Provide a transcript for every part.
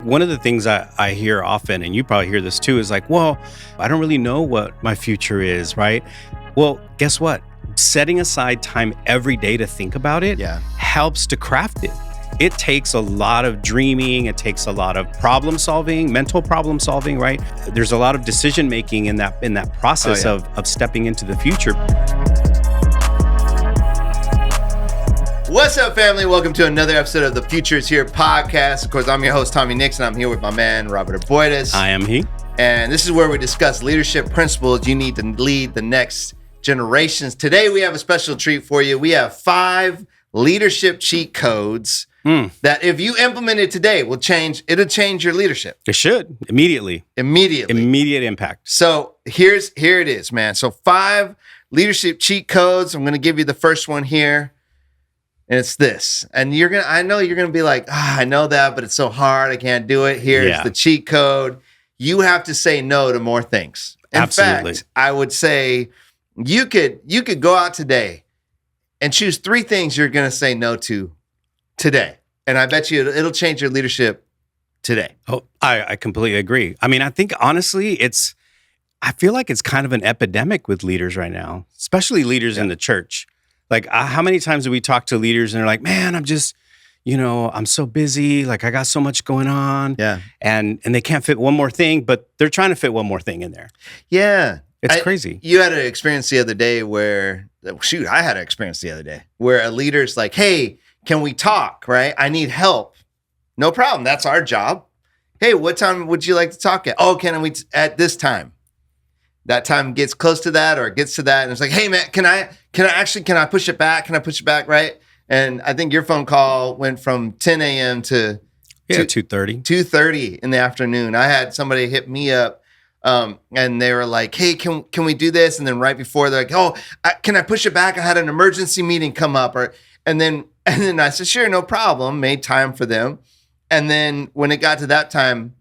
one of the things I hear often, and you probably hear this too, is like, well, I don't really know what my future is, right? Well, guess what? Setting aside time every day to think about it helps to craft it. It takes a lot of dreaming. It takes a lot of problem solving, mental problem solving, right? There's a lot of decision making in that process of stepping into the future. What's up, family? Welcome to another episode of the Future is Here podcast. Of course, I'm your host, Tommy Nixon. I'm here with my man, Robert Aboides. I am he. And this is where we discuss leadership principles you need to lead the next generations. Today, we have a special treat for you. We have 5 leadership cheat codes that if you implement it today, it'll change your leadership. It should. Immediate impact. So here it is, man. So 5 leadership cheat codes. I'm going to give you the first one here. And it's this. And I know you're going to be like, I know that, but it's so hard. I can't do it. Here's the cheat code. You have to say no to more things. In fact, I would say you could go out today and choose 3 things you're going to say no to today. And I bet you it'll change your leadership today. Oh, I completely agree. I mean, I think honestly, I feel like it's kind of an epidemic with leaders right now, especially leaders in the church. Like, how many times do we talk to leaders and they're like, man, I'm just, I'm so busy. Like, I got so much going on. Yeah. And they can't fit one more thing, but they're trying to fit one more thing in there. Yeah. It's crazy. You had an experience the other day I had an experience the other day where a leader's like, hey, can we talk, right? I need help. No problem. That's our job. Hey, what time would you like to talk at? Oh, can we at this time? That time gets close to that or it gets to that. And it's like, hey, man, can I push it back? Can I push it back, right? And I think your phone call went from 10 a.m. to 2:30. 2:30 in the afternoon. I had somebody hit me up and they were like, hey, can we do this? And then right before they're like, oh, can I push it back? I had an emergency meeting come up. And then I said, sure, no problem. Made time for them. And then when it got to that time,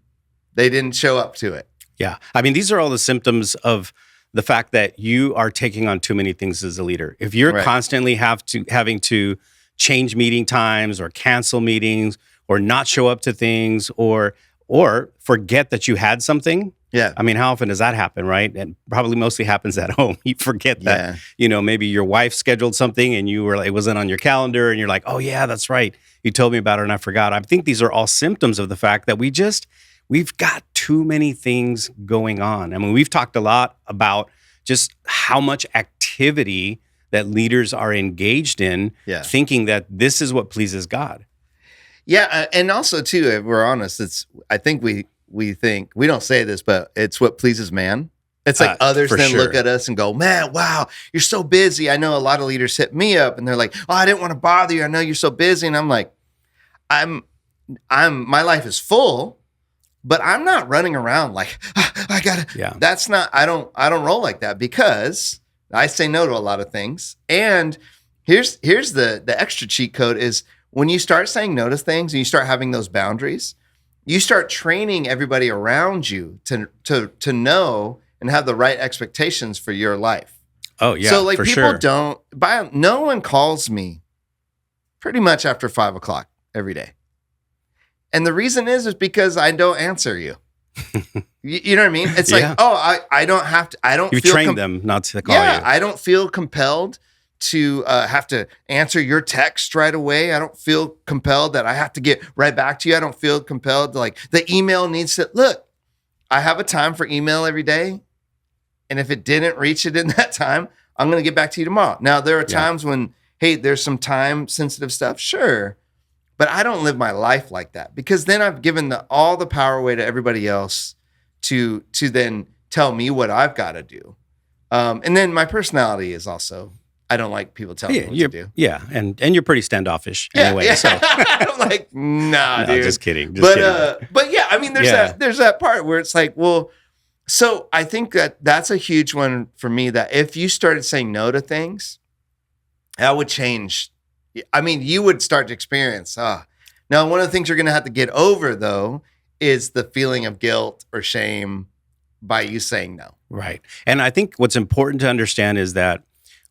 they didn't show up to it. Yeah. I mean, these are all the symptoms of the fact that you are taking on too many things as a leader. If you're constantly having to change meeting times or cancel meetings or not show up to things or forget that you had something. Yeah. I mean, how often does that happen, right? And probably mostly happens at home. You forget that, maybe your wife scheduled something and it wasn't on your calendar and you're like, oh yeah, that's right. You told me about it and I forgot. I think these are all symptoms of the fact that we've got too many things going on. I mean, we've talked a lot about just how much activity that leaders are engaged in, thinking that this is what pleases God. Yeah, and also too, if we're honest, I think we think, we don't say this, but it's what pleases man. It's like others then look at us and go, man, wow, you're so busy. I know a lot of leaders hit me up and they're like, oh, I didn't want to bother you. I know you're so busy. And I'm like, my life is full. But I'm not running around like, I gotta. Yeah. That's not. I don't roll like that because I say no to a lot of things. And here's the extra cheat code is when you start saying no to things and you start having those boundaries, you start training everybody around you to know and have the right expectations for your life. Oh yeah. So like no one calls me pretty much after 5:00 every day. And the reason is because I don't answer you. You know what I mean? It's like, I don't have to. I don't. You trained them not to call you. Yeah, I don't feel compelled to have to answer your text right away. I don't feel compelled that I have to get right back to you. I don't feel compelled to the email needs to look. I have a time for email every day, and if it didn't reach it in that time, I'm going to get back to you tomorrow. Now there are times when, hey, there's some time sensitive stuff, sure. But I don't live my life like that because then I've given all the power away to everybody else to then tell me what I've got to do. And then my personality is also, I don't like people telling me what to do. Yeah, and you're pretty standoffish anyway. Yeah. So I'm like, nah, dude. Just kidding. But yeah, I mean, there's that part where it's like, well, so I think that's a huge one for me that if you started saying no to things, that would change. I mean, you would start to experience, Now, one of the things you're going to have to get over, though, is the feeling of guilt or shame by you saying no. Right. And I think what's important to understand is that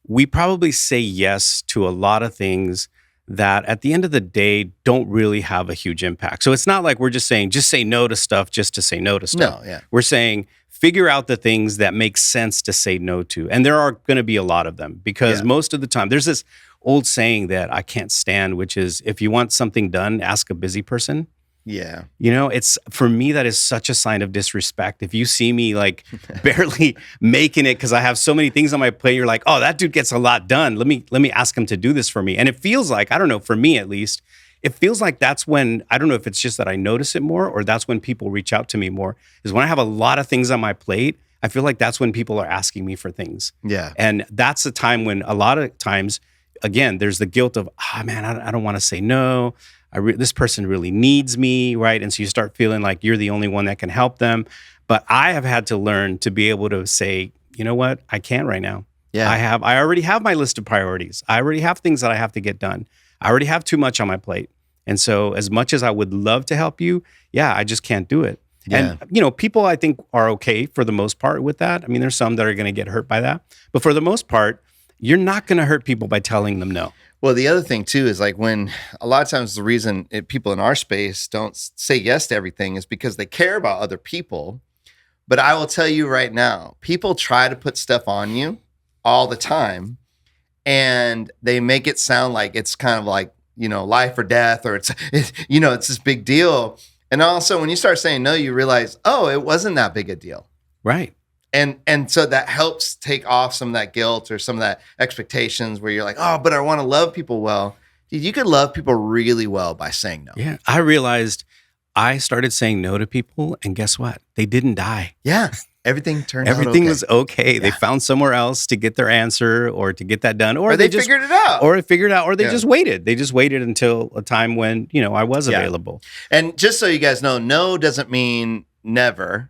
we probably say yes to a lot of things that at the end of the day don't really have a huge impact. So it's not like we're just saying, just say no to stuff just to say no to stuff. No, yeah. We're saying, figure out the things that make sense to say no to. And there are going to be a lot of them because most of the time, there's this old saying that I can't stand, which is if you want something done, ask a busy person. Yeah. You know, it's for me, that is such a sign of disrespect. If you see me like barely making it because I have so many things on my plate, you're like, oh, that dude gets a lot done. Let me ask him to do this for me. And it feels like, I don't know, for me at least, it feels like that's when, I don't know if it's just that I notice it more or that's when people reach out to me more, is when I have a lot of things on my plate. I feel like that's when people are asking me for things. Yeah. And that's the time when a lot of times, again, there's the guilt of, man, I don't want to say no. This person really needs me, right? And so you start feeling like you're the only one that can help them. But I have had to learn to be able to say, you know what? I can't right now. Yeah. I already have my list of priorities. I already have things that I have to get done. I already have too much on my plate. And so as much as I would love to help you, I just can't do it. Yeah. And, people I think are okay for the most part with that. I mean, there's some that are going to get hurt by that. But for the most part, you're not going to hurt people by telling them no. Well, the other thing too is like when a lot of times the reason people in our space don't say yes to everything is because they care about other people. But I will tell you right now, people try to put stuff on you all the time and they make it sound like it's kind of like, life or death, or it's this big deal. And also when you start saying no, you realize, oh, it wasn't that big a deal. Right. And so that helps take off some of that guilt or some of that expectations where you're like, oh, but I want to love people well. Dude, you could love people really well by saying no. Yeah. I realized I started saying no to people and guess what? They didn't die. Yeah. Everything turned out okay. Everything was okay. Yeah. They found somewhere else to get their answer or to get that done. Or they figured it out. Or they just waited. They just waited until a time when, I was available. And just so you guys know, no doesn't mean never.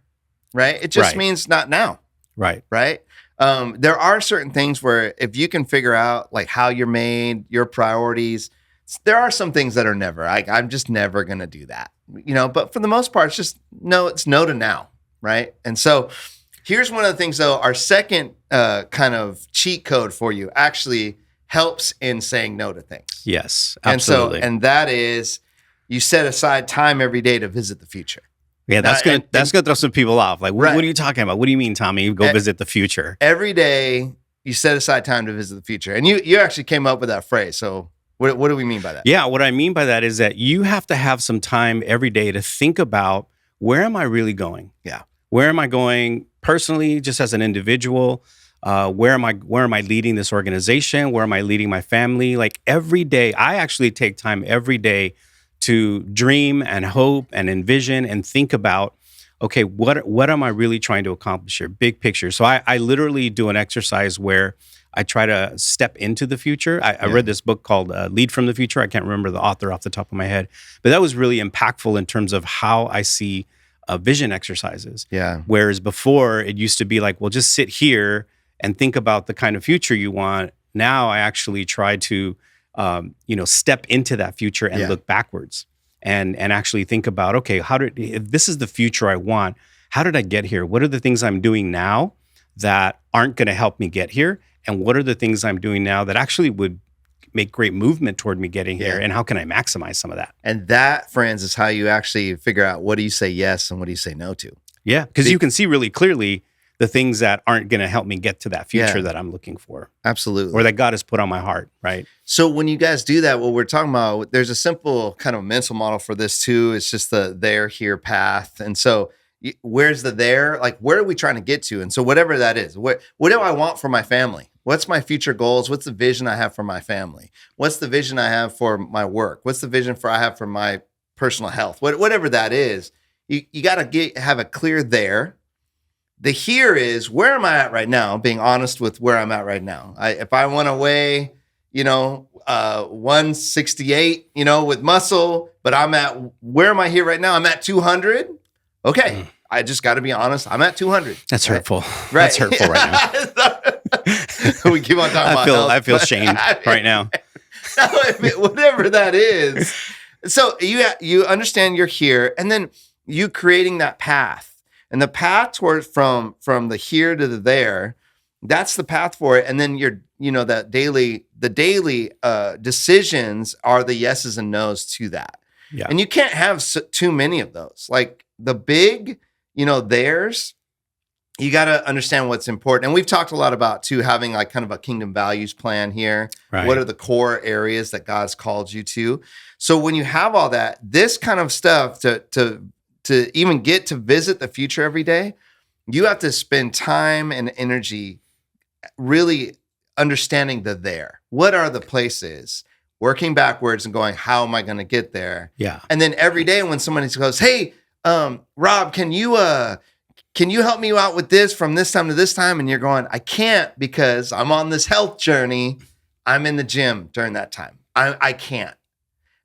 Right? It just means not now. Right. Right? There are certain things where if you can figure out like how you're made, your priorities, there are some things that are never. I'm just never going to do that. But for the most part, it's just no, it's no to now. Right? And so here's one of the things though, our second kind of cheat code for you actually helps in saying no to things. Yes, absolutely. And that is you set aside time every day to visit the future. Yeah, that's gonna throw some people off. Like, what are you talking about? What do you mean, Tommy? You go visit the future. Every day, you set aside time to visit the future, and you actually came up with that phrase. So, what do we mean by that? Yeah, what I mean by that is that you have to have some time every day to think about where am I really going? Yeah, where am I going personally, just as an individual? Where am I leading this organization? Where am I leading my family? Like every day, I actually take time every day to dream and hope and envision and think about, okay, what am I really trying to accomplish here? Big picture. So I literally do an exercise where I try to step into the future. I read this book called Lead from the Future. I can't remember the author off the top of my head, but that was really impactful in terms of how I see vision exercises. Yeah. Whereas before it used to be like, well, just sit here and think about the kind of future you want. Now I actually try to step into that future and look backwards and actually think about, okay, if this is the future I want, how did I get here? What are the things I'm doing now that aren't going to help me get here? And what are the things I'm doing now that actually would make great movement toward me getting here? And how can I maximize some of that? And that, friends, is how you actually figure out what do you say yes and what do you say no to? Yeah, because you can see really clearly the things that aren't going to help me get to that future that I'm looking for. Absolutely. Or that God has put on my heart, right? So when you guys do that, what we're talking about, there's a simple kind of mental model for this too. It's just the there, here path. And so where's the there? Like, where are we trying to get to? And so whatever that is, what do I want for my family? What's my future goals? What's the vision I have for my family? What's the vision I have for my work? What's the vision I have for my personal health? Whatever that is, you got to have a clear there. The here is where am I at right now? Being honest with where I'm at right now. If I want to weigh, 168, with muscle, but where am I here right now? I'm at 200. Okay. I just got to be honest. I'm at 200. That's hurtful. Right. That's hurtful right now. We keep on talking about health. I feel shamed right now. Whatever that is. So you understand you're here, and then you creating that path. And the path towards from the here to the there, that's the path for it. And then the daily decisions are the yeses and nos to that. Yeah. And you can't have too many of those. Like the big, theirs, you got to understand what's important. And we've talked a lot about too, having like kind of a kingdom values plan here. Right. What are the core areas that God's called you to? So when you have all that, this kind of stuff to even get to visit the future every day, you have to spend time and energy really understanding the there. What are the places? Working backwards and going, how am I going to get there? Yeah. And then every day when somebody goes, hey, Rob, can you help me out with this from this time to this time? And you're going, I can't because I'm on this health journey. I'm in the gym during that time. I can't.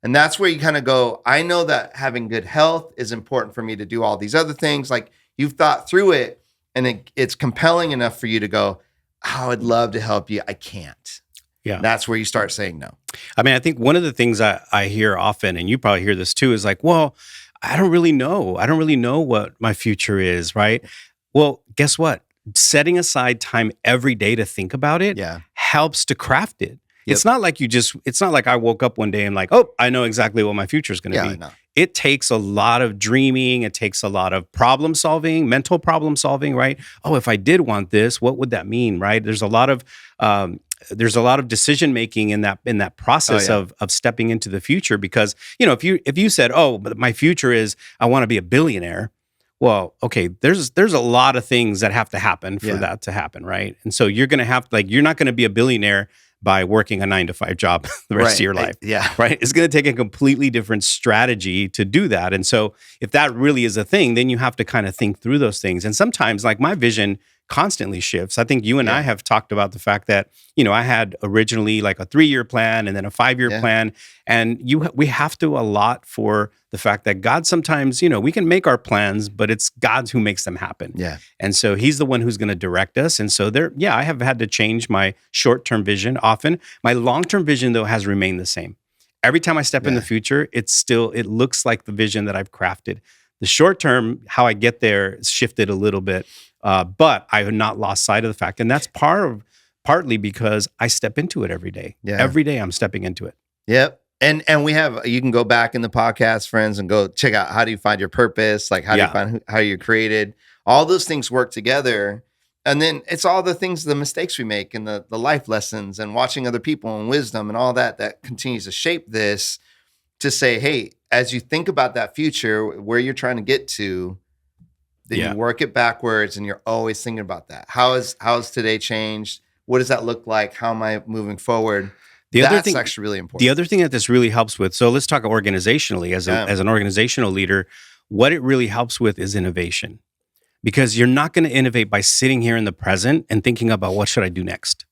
And that's where you kind of go, I know that having good health is important for me to do all these other things. Like you've thought through it and it's compelling enough for you to go, oh, I'd love to help you. I can't. Yeah. That's where you start saying no. I mean, I think one of the things I hear often, and you probably hear this too, is like, well, I don't really know. I don't really know what my future is, right? Well, guess what? Setting aside time every day to think about it helps to craft it. Yep. It's not like I woke up one day and like, oh, I know exactly what my future is going to be. No. It takes a lot of dreaming. It takes a lot of problem solving, mental problem solving, right? Oh, if I did want this, what would that mean, right? There's a lot of decision making in that process of stepping into the future, because if you said, oh, but my future is I want to be a billionaire. Well, okay, there's a lot of things that have to happen for that to happen, right? And so you're gonna have you're not gonna be a billionaire by working a 9-to-5 job the rest of your life. Right. It's going to take a completely different strategy to do that. And so if that really is a thing, then you have to kind of think through those things. And sometimes like my vision constantly shifts. I think you and I have talked about the fact that, I had originally like a 3-year plan and then a 5-year plan. And we have to allot for the fact that God sometimes, we can make our plans, but it's God who makes them happen. Yeah. And so he's the one who's going to direct us. And so I have had to change my short-term vision often. My long-term vision though has remained the same. Every time I step in the future, it looks like the vision that I've crafted. The short-term, how I get there shifted a little bit. But I have not lost sight of the fact. And that's partly because I step into it every day. Yeah. Every day I'm stepping into it. Yep. And you can go back in the podcast, friends, and go check out how do you find your purpose? Like how do you find how you're created? All those things work together. And then it's all the things, the mistakes we make and the life lessons and watching other people and wisdom and all that continues to shape this to say, hey, as you think about that future, where you're trying to get to, then you work it backwards and you're always thinking about that. How has today changed? What does that look like? How am I moving forward? That's actually really important. The other thing that this really helps with, so let's talk organizationally as an organizational leader, what it really helps with is innovation. Because you're not going to innovate by sitting here in the present and thinking about what should I do next.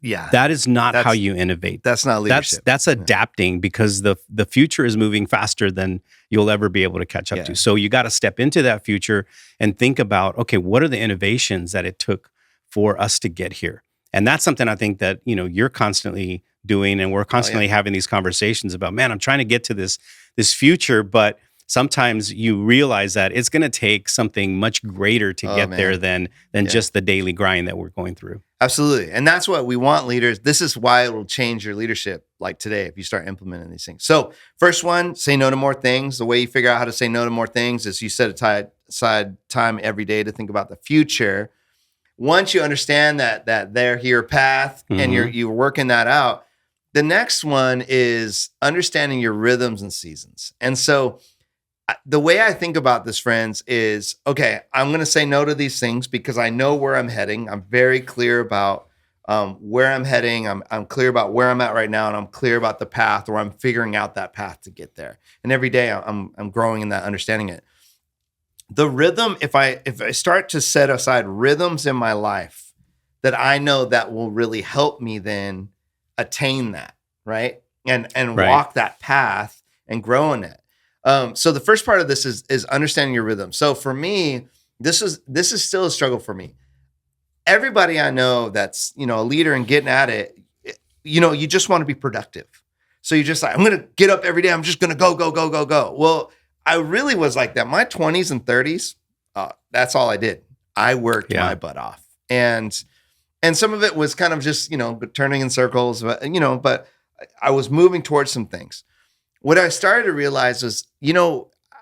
Yeah. That is not how you innovate. That's not leadership. That's adapting because the future is moving faster than you'll ever be able to catch up to. So you got to step into that future and think about, okay, what are the innovations that it took for us to get here? And that's something I think that, you're constantly doing, and we're constantly having these conversations about, man, I'm trying to get to this future, but sometimes you realize that it's going to take something much greater to get there than just the daily grind that we're going through. Absolutely. And that's what we want leaders. This is why it will change your leadership like today if you start implementing these things. So first one, say no to more things. The way you figure out how to say no to more things is you set aside time every day to think about the future. Once you understand that they're here path and you're working that out, the next one is understanding your rhythms and seasons. And so the way I think about this, friends, is, okay, I'm going to say no to these things because I know where I'm heading. I'm very clear about where I'm heading. I'm clear about where I'm at right now, and I'm clear about the path, or I'm figuring out that path to get there. And every day I'm growing in that, understanding it. The rhythm, if I start to set aside rhythms in my life that I know that will really help me then attain that, right? And walk that path and grow in it. So the first part of this is understanding your rhythm. So for me, this is still a struggle for me. Everybody I know that's, a leader and getting at it, you just want to be productive. So you're just like, I'm going to get up every day. I'm just going to go, go, go, go, go. Well, I really was like that. My 20s and 30s, that's all I did. I worked my butt off. And And some of it was kind of just, turning in circles, but I was moving towards some things. What I started to realize was,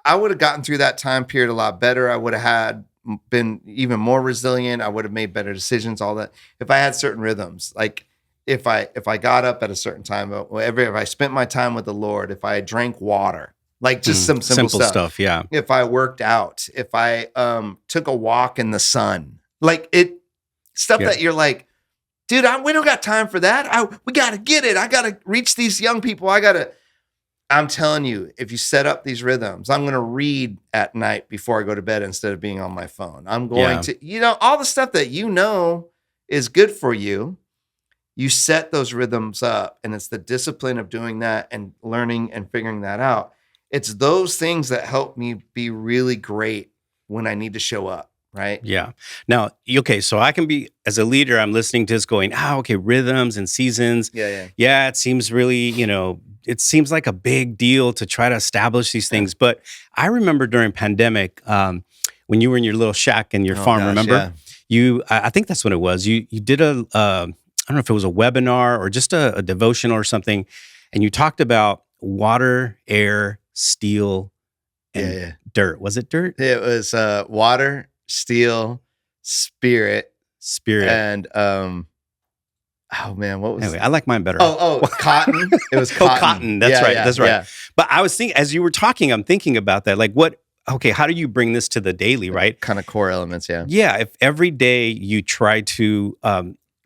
I would have gotten through that time period a lot better. I would have been even more resilient. I would have made better decisions, all that, if I had certain rhythms. Like if I got up at a certain time, if I spent my time with the Lord, if I drank water, like just some simple stuff. Yeah. If I worked out, if I took a walk in the sun, stuff that you're like, dude, we don't got time for that. We got to get it. I got to reach these young people. I'm telling you, if you set up these rhythms, I'm going to read at night before I go to bed instead of being on my phone. I'm going to, all the stuff that is good for you. You set those rhythms up, and it's the discipline of doing that and learning and figuring that out. It's those things that help me be really great when I need to show up. Right. Yeah. Now, okay. So I can be, as a leader, I'm listening to this going, okay, rhythms and seasons. Yeah. Yeah. It seems really, it seems like a big deal to try to establish these things. But I remember during pandemic, when you were in your little shack in your farm, remember? Yeah. I think that's what it was. You did I don't know if it was a webinar or just a devotional or something. And you talked about water, air, steel, and dirt. Was it dirt? It was water, steel, spirit, and oh man, what was? Anyway, I like mine better. Cotton. It was cotton. Cotton. That's right. That's right. Yeah. But I was thinking, as you were talking, I'm thinking about that. Like, how do you bring this to the daily? Right. Kind of core elements. Yeah. Yeah. If every day you try to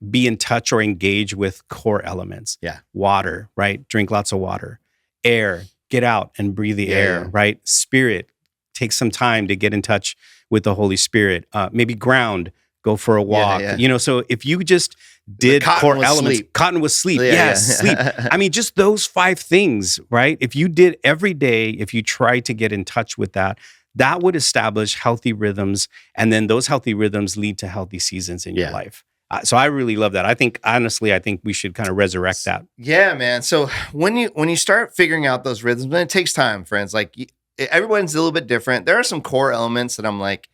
be in touch or engage with core elements. Yeah. Water. Right. Drink lots of water. Air. Get out and breathe the air. Yeah. Right. Spirit. Take some time to get in touch with the Holy Spirit. Maybe ground, go for a walk. Yeah. So if you just did core elements, cotton was sleep. Sleep. I mean, just those 5 things, right? If you did every day, if you tried to get in touch with that would establish healthy rhythms. And then those healthy rhythms lead to healthy seasons in your life. So I really love that. I think we should kind of resurrect that. Yeah, man. So when you start figuring out those rhythms, and it takes time, friends, everyone's a little bit different. There are some core elements that I'm like,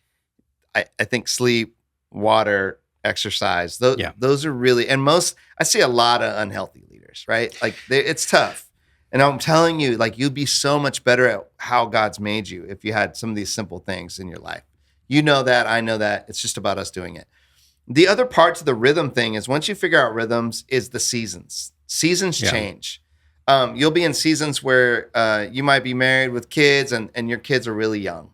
I think sleep, water, exercise. Those are really, and I see a lot of unhealthy leaders, right? It's tough. And I'm telling you, you'd be so much better at how God's made you if you had some of these simple things in your life. You know that, I know that. It's just about us doing it. The other part to the rhythm thing is once you figure out rhythms is the seasons. Seasons change. You'll be in seasons where you might be married with kids and your kids are really young,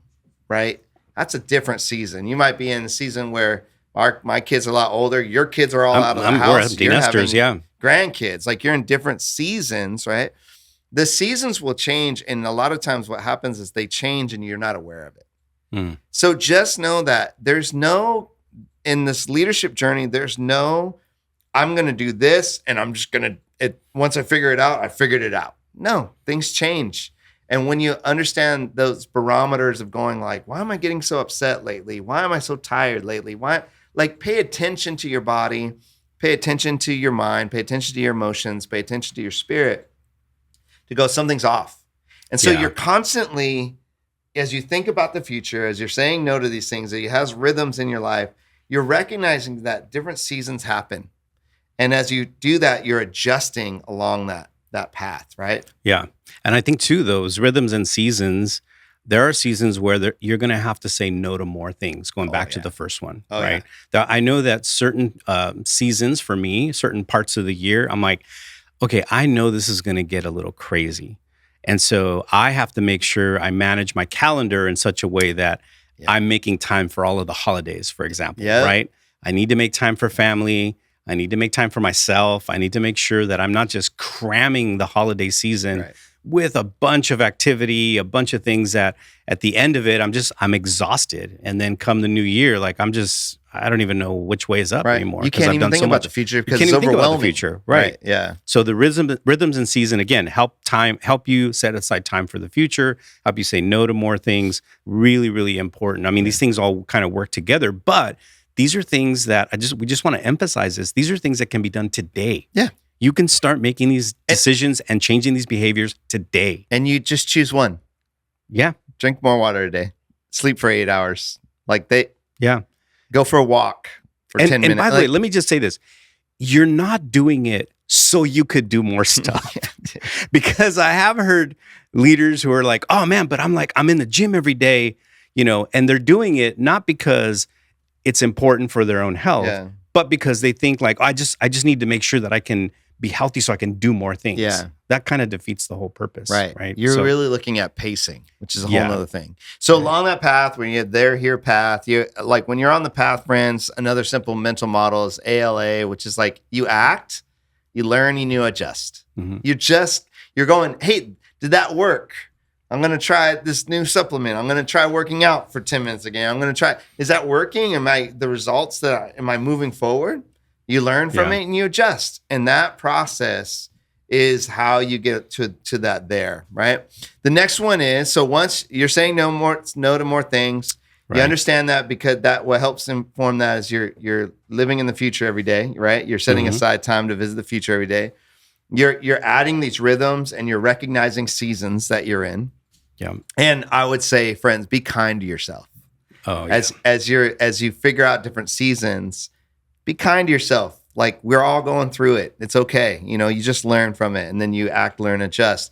right? That's a different season. You might be in a season where my kids are a lot older. Your kids are all out of the house. We're empty nesters, grandkids. You're in different seasons, right? The seasons will change. And a lot of times what happens is they change and you're not aware of it. So just know that in this leadership journey, I'm going to do this and I'm just going to, once I figure it out, I figured it out. No, things change. And when you understand those barometers of going why am I getting so upset lately? Why am I so tired lately? Pay attention to your body, pay attention to your mind, pay attention to your emotions, pay attention to your spirit to go, something's off. And so you're constantly, as you think about the future, as you're saying no to these things, that you have rhythms in your life, you're recognizing that different seasons happen. And as you do that, you're adjusting along that path, right? Yeah. And I think too, those rhythms and seasons, there are seasons where you're going to have to say no to more things, going back to the first one, right? Yeah. I know that certain seasons for me, certain parts of the year, I'm like, okay, I know this is going to get a little crazy. And so I have to make sure I manage my calendar in such a way that I'm making time for all of the holidays, for example, right? I need to make time for family. I need to make time for myself. I need to make sure that I'm not just cramming the holiday season with a bunch of activity, a bunch of things that at the end of it, I'm exhausted. And then come the new year, I don't even know which way is up anymore. You can't even think about the future because it's overwhelming. The future, right? Yeah. So the rhythms and season, again, help you set aside time for the future, help you say no to more things. Really, really important. I mean, these things all kind of work together, but these are things that we just want to emphasize this. These are things that can be done today. Yeah. You can start making these decisions and changing these behaviors today. And you just choose one. Yeah. Drink more water a day. Sleep for 8 hours. Yeah. Go for a walk. for 10 minutes. And by the way, let me just say this. You're not doing it so you could do more stuff. Because I have heard leaders who are like, oh man, but I'm in the gym every day, and they're doing it not because it's important for their own health, but because they think like, I just need to make sure that I can be healthy so I can do more things. Yeah. That kind of defeats the whole purpose. Right. You're really looking at pacing, which is a whole nother thing. So along that path, when you there, here path, you like when you're on the path, friends, another simple mental model is ALA, which is like you act, you learn, you adjust. Mm-hmm. You're going, hey, did that work? I'm going to try this new supplement. I'm going to try working out for 10 minutes again. I'm going to try, is that working? Am I moving forward? You learn from it and you adjust. And that process is how you get to that there, right? The next one is, so once you're saying no to more things, you understand that because that what helps inform that is you're living in the future every day, right? You're setting aside time to visit the future every day. You're adding these rhythms and you're recognizing seasons that you're in. Yeah. And I would say, friends, be kind to yourself. Oh, yeah. As you figure out different seasons, be kind to yourself. Like we're all going through it. It's okay. You just learn from it and then you act, learn, adjust.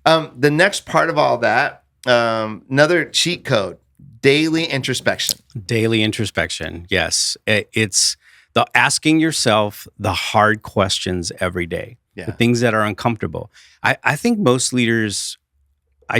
The next part of all that, another cheat code, daily introspection. Daily introspection. Yes. It's the asking yourself the hard questions every day, the things that are uncomfortable. I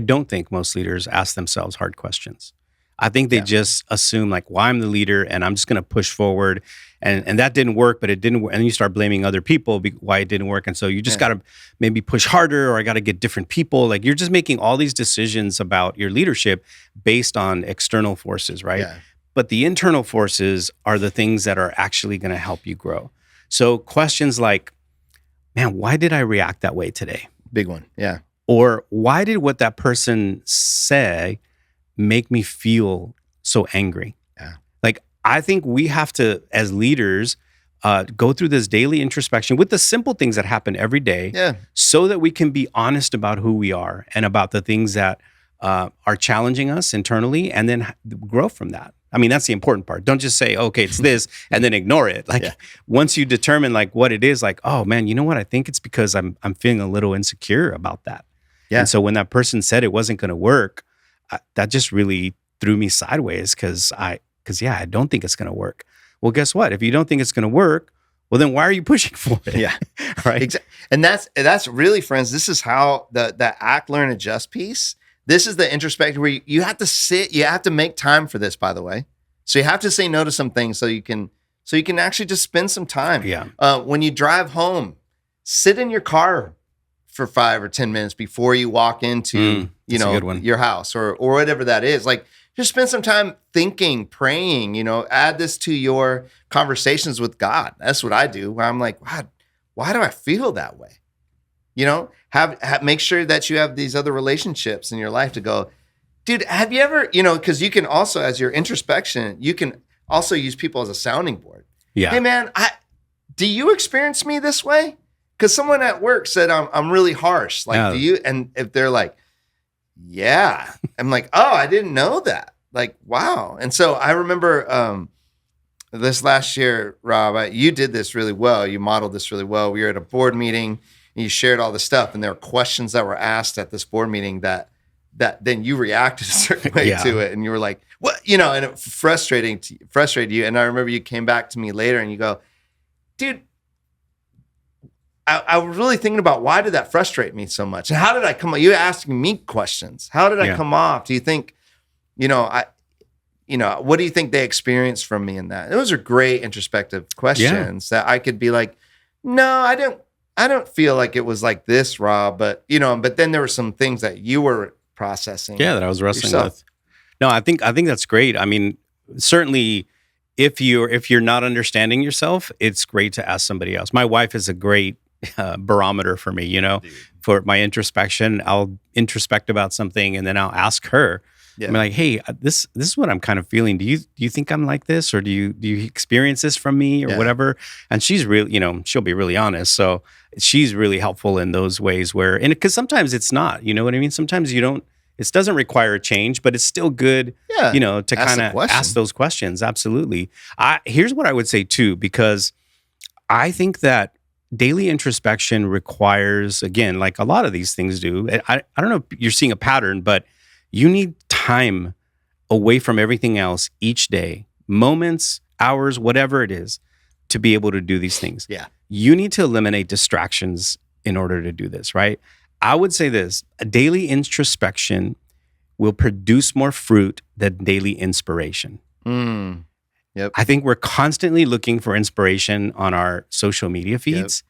don't think most leaders ask themselves hard questions. I think they just assume like, well, I'm the leader and I'm just going to push forward. And that didn't work, but it didn't work. And you start blaming other people why it didn't work. And so you just got to maybe push harder, or I got to get different people. Like you're just making all these decisions about your leadership based on external forces, right? Yeah. But the internal forces are the things that are actually going to help you grow. So questions like, man, why did I react that way today? Big one. Yeah. Or why did what that person say make me feel so angry? Yeah. Like, I think we have to, as leaders, go through this daily introspection with the simple things that happen every day so that we can be honest about who we are and about the things that are challenging us internally and then grow from that. I mean, that's the important part. Don't just say, okay, it's this, and then ignore it. Like once you determine like what it is, like, oh man, you know what? I think it's because I'm feeling a little insecure about that. Yeah. And so when that person said it wasn't going to work, that just really threw me sideways because I don't think it's going to work. Well, guess what? If you don't think it's going to work, well, then why are you pushing for it? Yeah. Right. Exactly. And that's really, friends, this is how the act, learn, adjust piece. This is the introspection where you have to sit, you have to make time for this, by the way. So you have to say no to some things so you can actually just spend some time. Yeah. When you drive home, sit in your car for 5 or 10 minutes before you walk into, your house or whatever that is. Like just spend some time thinking, praying, add this to your conversations with God. That's what I do, where I'm like, wow, why do I feel that way? Have make sure that you have these other relationships in your life to go, dude, have you ever, because you can also, as your introspection, you can also use people as a sounding board. Yeah. Hey man, do you experience me this way? Because someone at work said I'm really harsh. Like, do you? And if they're like, yeah, I'm like, oh, I didn't know that. Like, wow. And so I remember this last year, Rob, you did this really well. You modeled this really well. We were at a board meeting and you shared all the stuff, and there were questions that were asked at this board meeting that then you reacted a certain way to it, and you were like, what? And it frustrated you. And I remember you came back to me later and you go, dude, I was really thinking about why did that frustrate me so much? And how did I come off? You asking me questions. How did I come off? Do you think, what do you think they experienced from me in that? Those are great introspective questions that I could be like, no, I don't feel like it was like this, Rob, but then there were some things that you were processing. Yeah, that I was wrestling with. No, I think that's great. I mean, certainly if you're not understanding yourself, it's great to ask somebody else. My wife is a great barometer for me, for my introspection. I'll introspect about something and then I'll ask her. Yeah. I'm like, hey, this is what I'm kind of feeling. Do you think I'm like this, or do you experience this from me, or whatever? And she's really, she'll be really honest. So she's really helpful in those ways and because sometimes it's not, you know what I mean? Sometimes you don't It doesn't require a change, but it's still good, Yeah. to Ask kind the of question. ask those questions. Absolutely. Here's what I would say too, because I think that daily introspection requires, again, like a lot of these things do. I don't know if you're seeing a pattern, but you need time away from everything else each day, moments, hours, whatever it is, to be able to do these things. Yeah. You need to eliminate distractions in order to do this, right? I would say this: a daily introspection will produce more fruit than daily inspiration. Yep. I think we're constantly looking for inspiration on our social media feeds.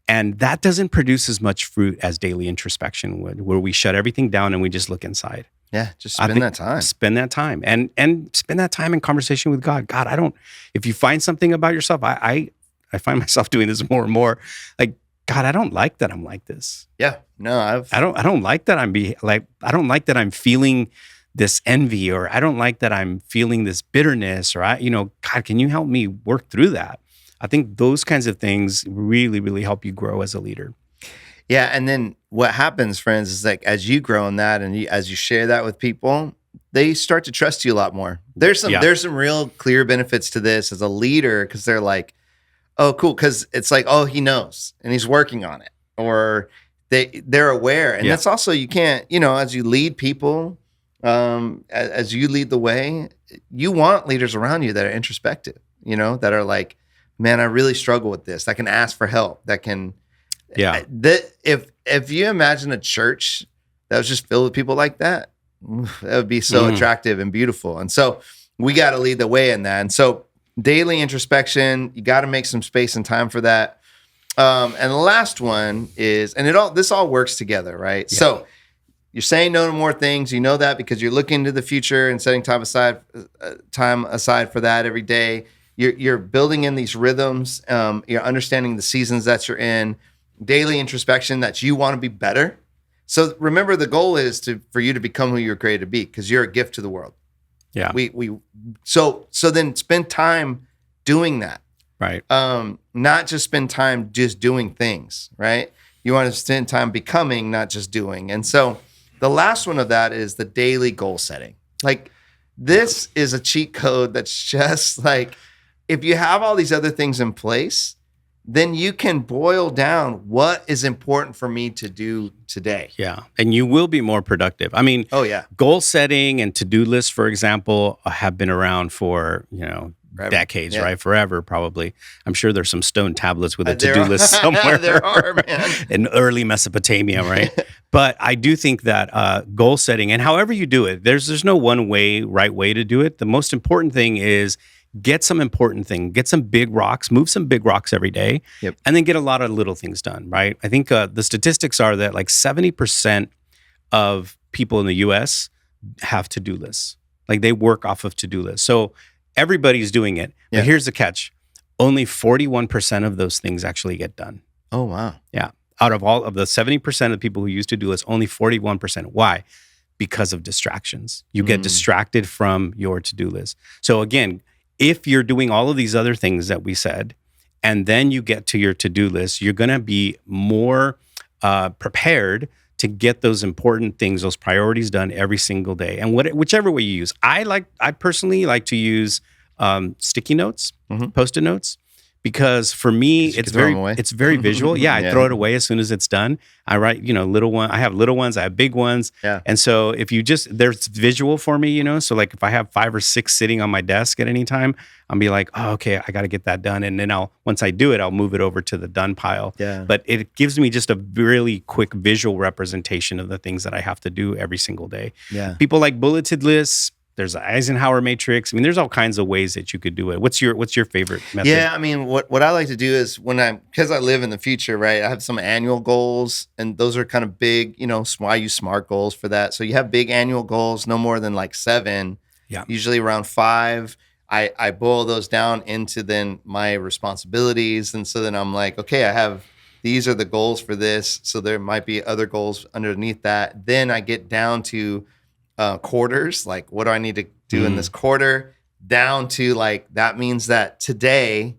And that doesn't produce as much fruit as daily introspection would, where we shut everything down and we just look inside. Yeah, just spend that time. Spend that time and spend that time in conversation with God. God, if you find something about yourself, I find myself doing this more and more. Like, God, I don't like that I'm like this. Yeah. No, I don't like that I don't like that I'm feeling this envy, or I don't like that I'm feeling this bitterness, or God, can you help me work through that? I think those kinds of things really, really help you grow as a leader. Yeah, and then what happens, friends, is like as you grow in that, and as you share that with people, they start to trust you a lot more. There's some real clear benefits to this as a leader, because they're like, oh, cool, because it's like, oh, he knows and he's working on it, or they're aware, and that's also, you can't, as you lead people, as you lead the way, you want leaders around you that are introspective, that are like, man, I really struggle with this. That can ask for help. That can, if you imagine a church that was just filled with people like that, that would be so attractive and beautiful. And so we got to lead the way in that. And so daily introspection, you got to make some space and time for that. And the last one is, and this all works together, right? Yeah. So you're saying no to more things. You know that because you're looking to the future and setting time aside for that every day. You're building in these rhythms. You're understanding the seasons that you're in. Daily introspection that you want to be better. So remember, the goal is for you to become who you're created to be, because you're a gift to the world. Yeah. So then spend time doing that. Right. Not just spend time just doing things. Right. You want to spend time becoming, not just doing. And so the last one of that is the daily goal setting. Like, this is a cheat code that's just like, if you have all these other things in place, then you can boil down what is important for me to do today. Yeah. And you will be more productive. I mean, goal setting and to-do lists, for example, have been around for, forever. Decades, right? Forever, probably. I'm sure there's some stone tablets with a to-do list somewhere. There are, man. In early Mesopotamia, right? But I do think that goal setting, and however you do it, there's no right way to do it. The most important thing is get some big rocks, move some big rocks every day, and then get a lot of little things done, right? I think the statistics are that like 70% of people in the US have to-do lists. Like, they work off of to-do lists. So everybody's doing it. But here's the catch. Only 41% of those things actually get done. Oh, wow. Yeah. Out of all of the 70% of people who use to-do lists, only 41%. Why? Because of distractions. You get distracted from your to-do list. So again, if you're doing all of these other things that we said, and then you get to your to-do list, you're going to be more prepared to get those important things, those priorities done every single day. And whichever way you use. I personally like to use sticky notes, Post-it notes, because for me, it's very visual. Yeah, I throw it away as soon as it's done. I write, little one. I have little ones, I have big ones. Yeah. And so if you there's visual for me, so like if I have 5 or 6 sitting on my desk at any time, I'll be like, oh, okay, I got to get that done. And then once I do it, I'll move it over to the done pile. Yeah. But it gives me just a really quick visual representation of the things that I have to do every single day. Yeah. People like bulleted lists. There's the Eisenhower matrix. I mean, there's all kinds of ways that you could do it. What's your favorite method? Yeah, I mean, what I like to do is because I live in the future, right? I have some annual goals, and those are kind of big, I use SMART goals for that. So you have big annual goals, no more than like 7, usually around 5. I boil those down into then my responsibilities. And so then I'm like, okay, these are the goals for this. So there might be other goals underneath that. Then I get down to quarters, like what do I need to do in this quarter, down to like, that means that today,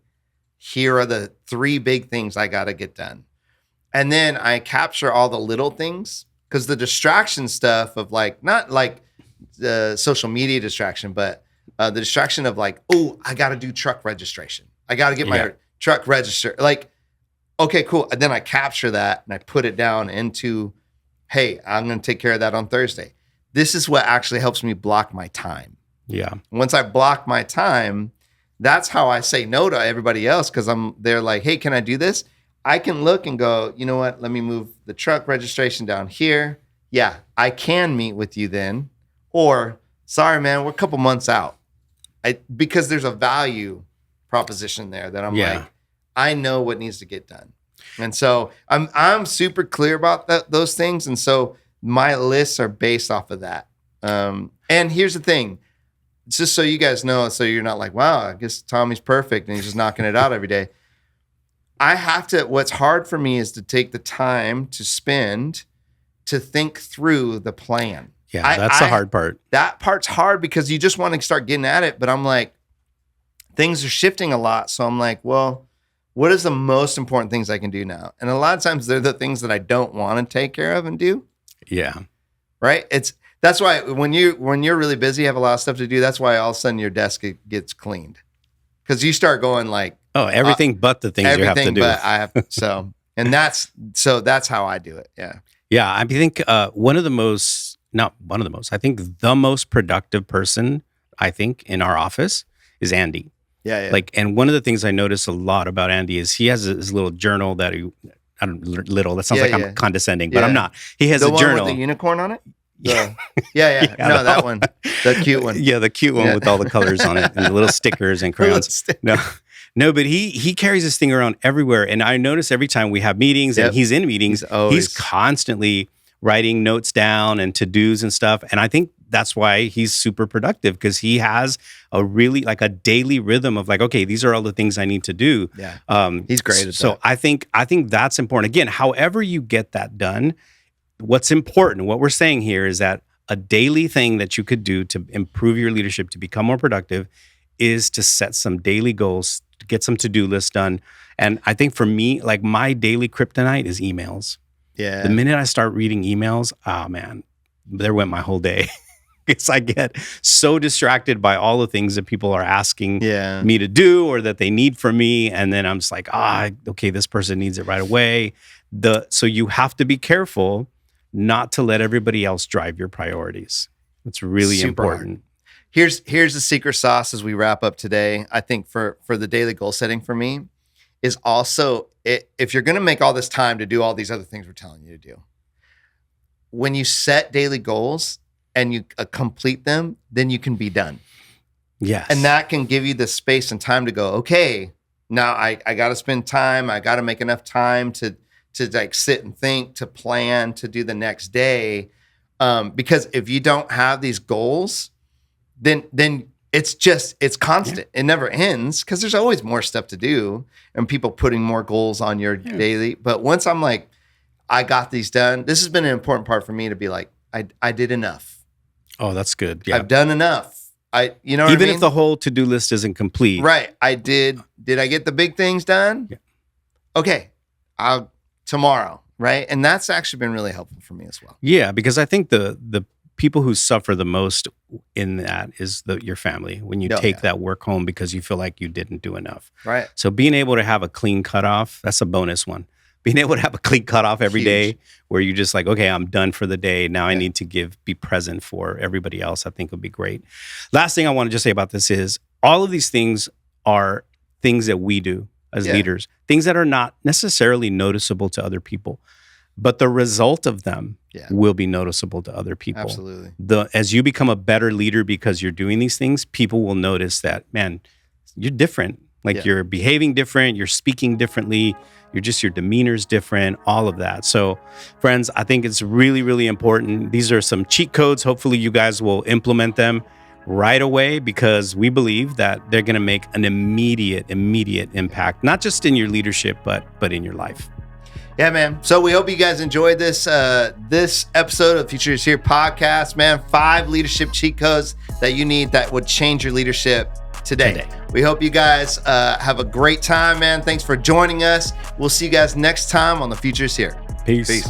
here are the 3 big things I got to get done. And then I capture all the little things Because the distraction stuff of like, not like the social media distraction, but the distraction of like, oh, I got to do truck registration. I got to get my truck registered. Like, okay, cool. And then I capture that and I put it down into, hey, I'm going to take care of that on Thursday. This is what actually helps me block my time. Yeah. Once I block my time, that's how I say no to everybody else. Cause they're like, hey, can I do this? I can look and go, you know what? Let me move the truck registration down here. Yeah, I can meet with you then. Or, sorry, man, we're a couple months out. Because there's a value proposition there that I'm like, I know what needs to get done. And so I'm super clear about those things. And so my lists are based off of that. And here's the thing, just so you guys know, so you're not like, wow, I guess Tommy's perfect and he's just knocking it out every day. What's hard for me is to take the time to spend to think through the plan. Yeah, that's the hard part. That part's hard because you just want to start getting at it. But I'm like, things are shifting a lot. So I'm like, well, what is the most important things I can do now? And a lot of times they're the things that I don't want to take care of and do. Yeah. Right? That's why when you're really busy, have a lot of stuff to do, that's why all of a sudden your desk gets cleaned. Because you start going like, oh, everything but the things you have to do. But I have that's how I do it. Yeah. Yeah. I think I think the most productive person, I think, in our office is Andy. Yeah. Like, and one of the things I notice a lot about Andy is he has his little journal that that sounds like I'm condescending, but I'm not. He has a journal. The one with the unicorn on it? Yeah. No, that one. The cute one. Yeah, the cute one with all the colors on it and the little stickers and crayons. No, but he carries this thing around everywhere. And I notice every time we have meetings and he's in meetings, he's constantly writing notes down and to-dos and stuff. And I think that's why he's super productive, because he has a really like a daily rhythm of like, okay, these are all the things I need to do. Yeah. He's great at that. So I think that's important. Again, however you get that done, what's important, what we're saying here is that a daily thing that you could do to improve your leadership, to become more productive, is to set some daily goals, to get some to-do lists done. And I think for me, like my daily kryptonite is emails. Yeah. The minute I start reading emails, oh man, there went my whole day. Because I get so distracted by all the things that people are asking me to do or that they need from me. And then I'm just like, okay, this person needs it right away. So you have to be careful not to let everybody else drive your priorities. It's really important. Here's the secret sauce as we wrap up today. I think for the daily goal setting for me is also, if you're going to make all this time to do all these other things we're telling you to do, when you set daily goals and you complete them, then you can be done. Yes. And that can give you the space and time to go, okay, now I got to spend time. I got to make enough time to like sit and think, to plan, to do the next day. Because if you don't have these goals, then it's constant. Yeah. It never ends because there's always more stuff to do and people putting more goals on your daily. But once I'm like, I got these done, this has been an important part for me to be like, I did enough. Oh, that's good. Yeah. I've done enough. Even if the whole to-do list isn't complete. Right. I did I get the big things done? Yeah. Okay. Tomorrow. Right. And that's actually been really helpful for me as well. Yeah. Because I think the people who suffer the most in that is your family, when you take that work home because you feel like you didn't do enough. Right. So being able to have a clean cutoff, that's a bonus one. Being able to have a clean cutoff every day where you're just like, okay, I'm done for the day. Now I need to be present for everybody else, I think would be great. Last thing I want to just say about this is all of these things are things that we do as leaders, things that are not necessarily noticeable to other people, but the result of them will be noticeable to other people. Absolutely. As you become a better leader because you're doing these things, people will notice that, man, you're different. Like you're behaving different, you're speaking differently, your demeanor's different, all of that. So friends, I think it's really, really important. These are some cheat codes. Hopefully you guys will implement them right away because we believe that they're going to make an immediate impact, not just in your leadership, but in your life. Yeah, man. So we hope you guys enjoyed this episode of Future is Here podcast, man. 5 leadership cheat codes that you need that would change your leadership today. We hope you guys have a great time, man. Thanks for joining us. We'll see you guys next time on The Future is Here. Peace.